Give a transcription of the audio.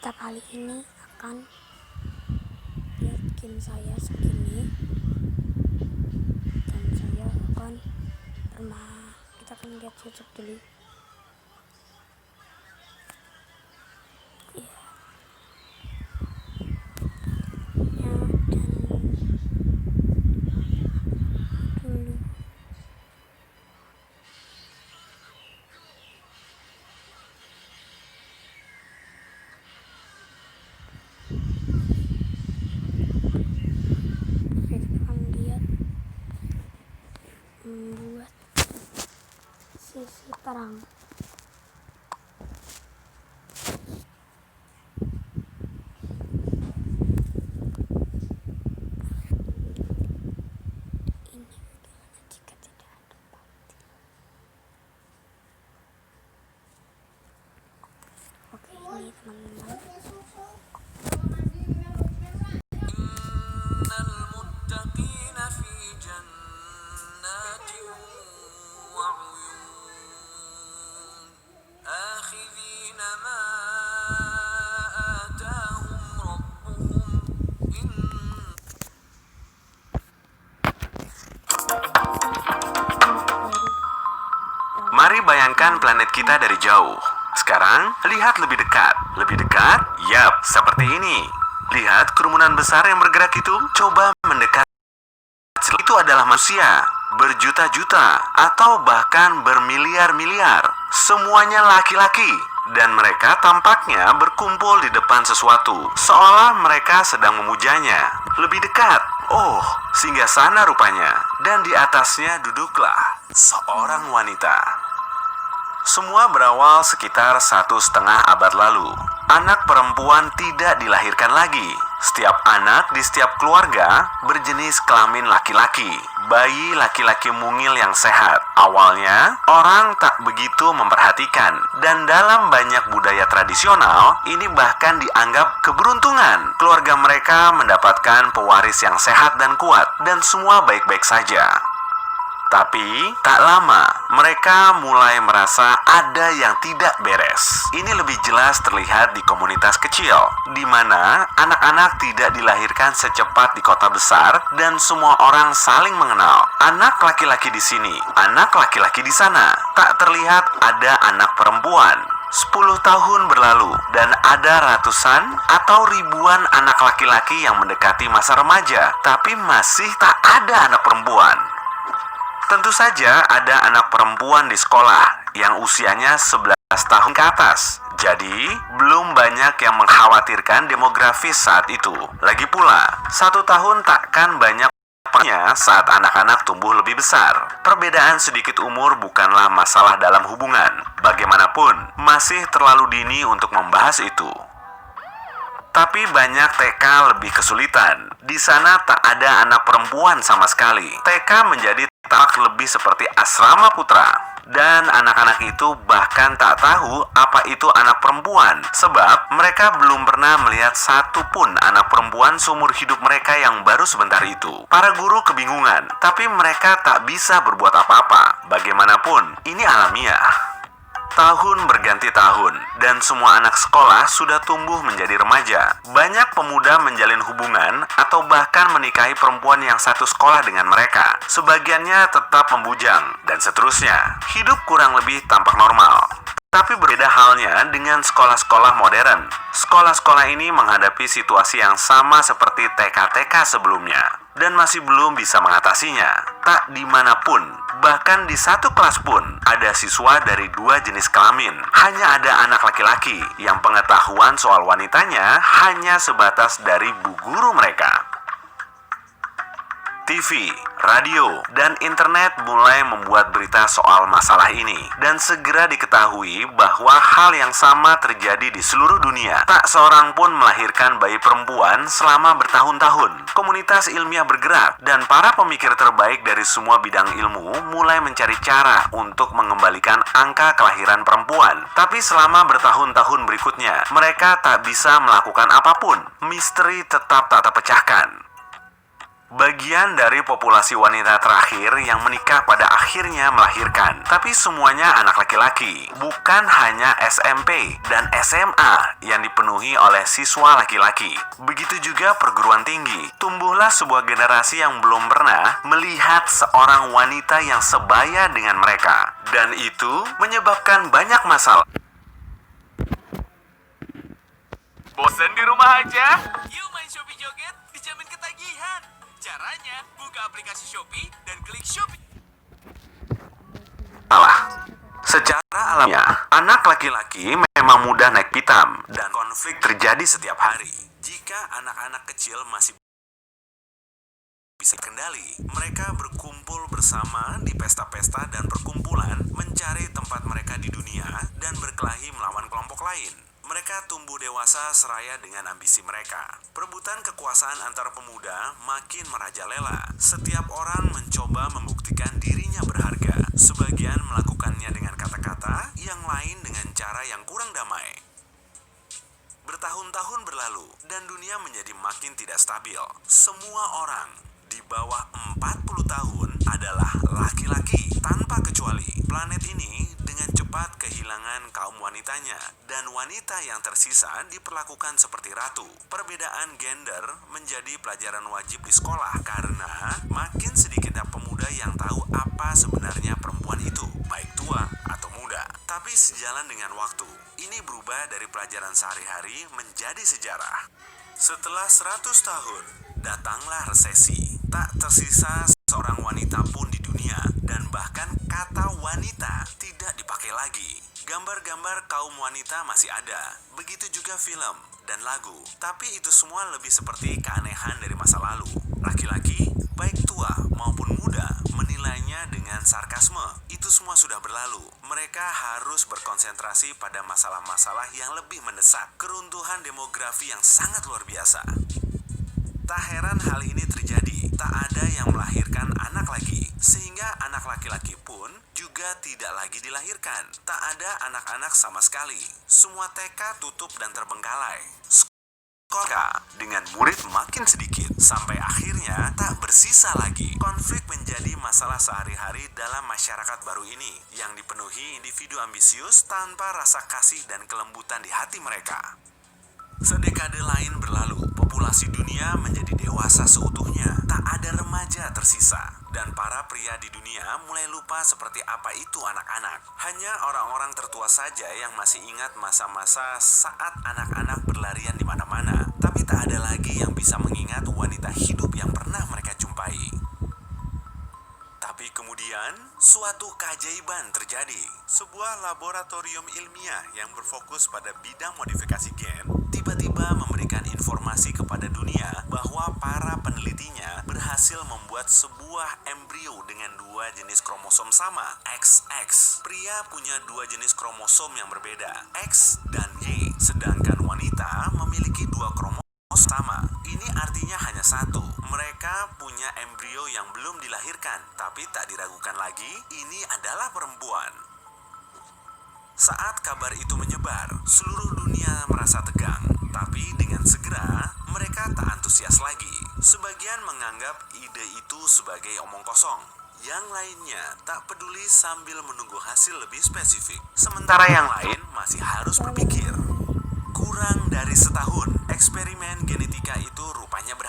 Kita kali ini akan lihat game saya segini, dan saya akan kita akan lihat YouTube dulu. Iya. Ya, dan dulu. Oke, kita akan lihat membuat sisi terang. Ini bagaimana jika tidak ada bukti? Oke, ini teman-teman. Mari bayangkan planet kita dari jauh. Sekarang, lihat lebih dekat. Lebih dekat? Yap, seperti ini. Lihat kerumunan besar yang bergerak itu. Coba mendekat. Itu adalah manusia. Berjuta-juta atau bahkan bermiliar-miliar. Semuanya laki-laki. Dan mereka tampaknya berkumpul di depan sesuatu, seolah mereka sedang memujanya. Lebih dekat. Oh, singgasana rupanya. Dan di atasnya duduklah seorang wanita. Semua berawal sekitar 1,5 abad lalu. Anak perempuan tidak dilahirkan lagi. Setiap anak di setiap keluarga berjenis kelamin laki-laki. Bayi laki-laki mungil yang sehat. Awalnya, orang tak begitu memperhatikan. Dan dalam banyak budaya tradisional, ini bahkan dianggap keberuntungan. Keluarga mereka mendapatkan pewaris yang sehat dan kuat. Dan semua baik-baik saja. Tapi, tak lama, mereka mulai merasa ada yang tidak beres. Ini lebih jelas terlihat di komunitas kecil, di mana anak-anak tidak dilahirkan secepat di kota besar dan semua orang saling mengenal. Anak laki-laki di sini, anak laki-laki di sana. Tak terlihat ada anak perempuan. 10 tahun berlalu dan ada ratusan atau ribuan anak laki-laki yang mendekati masa remaja, tapi masih tak ada anak perempuan. Tentu saja ada anak perempuan di sekolah yang usianya 11 tahun ke atas. Jadi, belum banyak yang mengkhawatirkan demografis saat itu. Lagi pula, 1 tahun takkan banyak saat anak-anak tumbuh lebih besar. Perbedaan sedikit umur bukanlah masalah dalam hubungan. Bagaimanapun, masih terlalu dini untuk membahas itu. Tapi banyak TK lebih kesulitan. Di sana tak ada anak perempuan sama sekali. TK menjadi tak lebih seperti asrama putra. Dan anak-anak itu bahkan tak tahu apa itu anak perempuan. Sebab mereka belum pernah melihat satu pun anak perempuan seumur hidup mereka yang baru sebentar itu. Para guru kebingungan, tapi mereka tak bisa berbuat apa-apa. Bagaimanapun, ini alamiah. Tahun berganti tahun, dan semua anak sekolah sudah tumbuh menjadi remaja. Banyak pemuda menjalin hubungan atau bahkan menikahi perempuan yang satu sekolah dengan mereka. Sebagiannya tetap membujang, dan seterusnya. Hidup kurang lebih tampak normal. Tapi berbeda halnya dengan sekolah-sekolah modern. Sekolah-sekolah ini menghadapi situasi yang sama seperti TK-TK sebelumnya, dan masih belum bisa mengatasinya. Tak dimanapun, bahkan di satu kelas pun, ada siswa dari 2 jenis kelamin. Hanya ada anak laki-laki yang pengetahuan soal wanitanya hanya sebatas dari bu guru mereka. TV, radio, dan internet mulai membuat berita soal masalah ini. Dan segera diketahui bahwa hal yang sama terjadi di seluruh dunia. Tak seorang pun melahirkan bayi perempuan selama bertahun-tahun. Komunitas ilmiah bergerak, dan para pemikir terbaik dari semua bidang ilmu mulai mencari cara untuk mengembalikan angka kelahiran perempuan. Tapi selama bertahun-tahun berikutnya, mereka tak bisa melakukan apapun. Misteri tetap tak terpecahkan. bagian dari populasi wanita terakhir yang menikah pada akhirnya melahirkan. Tapi semuanya anak laki-laki, bukan hanya SMP dan SMA yang dipenuhi oleh siswa laki-laki. Begitu juga perguruan tinggi. Tumbuhlah sebuah generasi yang belum pernah melihat seorang wanita yang sebaya dengan mereka. Dan itu menyebabkan banyak masalah. Bosan di rumah aja? Yuk main Shopee Joget, dijamin ketagihan. Caranya, buka aplikasi Shopee dan klik Shopee. Salah. Secara alamiah, anak laki-laki memang mudah naik pitam dan konflik terjadi setiap hari. Jika anak-anak kecil masih bisa kendali, mereka berkumpul bersama di pesta-pesta dan perkumpulan, mencari tempat mereka di dunia dan berkelahi melawan kelompok lain. Mereka tumbuh dewasa seraya dengan ambisi mereka. Perebutan kekuasaan antar pemuda makin merajalela. Setiap orang mencoba membuktikan dirinya berharga. Sebagian melakukannya dengan kata-kata, yang lain dengan cara yang kurang damai. Bertahun-tahun berlalu dan dunia menjadi makin tidak stabil. Semua orang di bawah 40 tahun adalah laki-laki tanpa kecuali. Planet ini dengan cepat kehilangan kaum wanitanya, dan wanita yang tersisa diperlakukan seperti ratu. Perbedaan gender menjadi pelajaran wajib di sekolah karena makin sedikitnya pemuda yang tahu apa sebenarnya perempuan itu, baik tua atau muda. Tapi sejalan dengan waktu, ini berubah dari pelajaran sehari-hari menjadi sejarah. Setelah 100 tahun, datanglah resesi. Tak tersisa seorang wanita pun di dunia, dan bahkan kata wanita tidak dipakai lagi. Gambar-gambar kaum wanita masih ada, begitu juga film dan lagu. Tapi itu semua lebih seperti keanehan dari masa lalu. Laki-laki, baik tua maupun muda, menilainya dengan sarkasme. Itu semua sudah berlalu. Mereka harus berkonsentrasi pada masalah-masalah yang lebih mendesak. Keruntuhan demografi yang sangat luar biasa. Tak heran hal ini terjadi. Tak ada yang melahirkan anak lagi, sehingga anak laki-laki pun juga tidak lagi dilahirkan. Tak ada anak-anak sama sekali. Semua TK tutup dan terbengkalai. Sekolah dengan murid makin sedikit, sampai akhirnya tak bersisa lagi. Konflik menjadi masalah sehari-hari dalam masyarakat baru ini, yang dipenuhi individu ambisius tanpa rasa kasih dan kelembutan di hati mereka. Sedekade lain berlalu, populasi dunia menjadi dewasa seutuhnya. Tak ada remaja tersisa, dan para pria di dunia mulai lupa seperti apa itu anak-anak. Hanya orang-orang tertua saja yang masih ingat masa-masa saat anak-anak berlarian di mana-mana. Tapi tak ada lagi yang bisa mengingat wanita hidup yang pernah mereka jumpai. Tapi kemudian, suatu keajaiban terjadi. Sebuah laboratorium ilmiah yang berfokus pada bidang modifikasi gen tiba-tiba memberikan informasi kepada dunia bahwa para penelitinya berhasil membuat sebuah embrio dengan dua jenis kromosom sama, XX. Pria punya dua jenis kromosom yang berbeda, X dan Y, sedangkan wanita memiliki dua kromosom sama. Ini artinya hanya satu. Mereka punya embrio yang belum dilahirkan, tapi tak diragukan lagi, ini adalah perempuan. Saat kabar itu menyebar, seluruh dunia merasa tegang. Tapi dengan segera, mereka tak antusias lagi. Sebagian menganggap ide itu sebagai omong kosong. Yang lainnya tak peduli sambil menunggu hasil lebih spesifik. Sementara yang lain masih harus berpikir. Kurang dari setahun, eksperimen genetika itu rupanya berhasil.